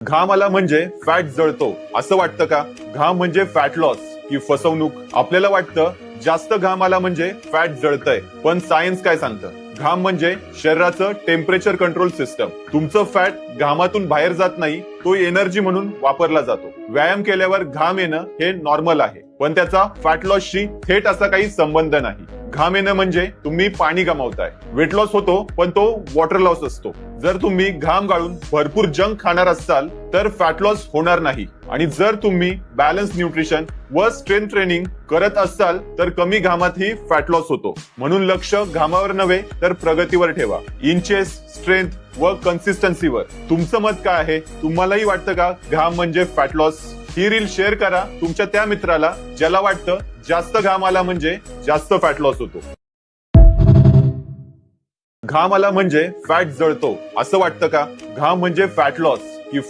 घाम आला म्हणजे फॅट जळतो असं वाटतं का? घाम म्हणजे फॅट लॉस की फसवणूक? आपल्याला वाटतं जास्त घाम आला म्हणजे फॅट जळतंय, पण सायन्स काय सांगतं? घाम म्हणजे शरीराचं टेम्परेचर कंट्रोल सिस्टम. तुमचं फॅट घामातून बाहेर जात नाही, तो एनर्जी म्हणून वापरला जातो. व्यायाम केल्यावर घाम येणं हे नॉर्मल आहे, पण त्याचा फॅट लॉसशी थेट असा काही संबंध नाही. घाम येणं म्हणजे तुम्ही पाणी गमावताय. वेट लॉस होतो, पण तो वॉटर लॉस असतो. जर तुम्ही घाम गाळून भरपूर जंक खाणार असाल तर फॅट लॉस होणार नाही. आणि जर तुम्ही बॅलन्स न्यूट्रिशन व स्ट्रेंथ ट्रेनिंग करत असाल तर कमी घामातही फॅट लॉस होतो. म्हणून लक्ष घामावर नव्हे तर प्रगतीवर ठेवा. इंचेस, स्ट्रेंथ व कन्सिस्टन्सीवर. तुमचं मत काय आहे? तुम्हालाही वाटतं का घाम म्हणजे फॅट लॉस? ही रील शेअर करा तुमच्या त्या मित्राला ज्याला वाटतं जास्त घाम आला म्हणजे जास्त फॅट लॉस होतो. घाम आला म्हणजे फॅट जळतो असं वाटतं का? घाम म्हणजे फॅट लॉस की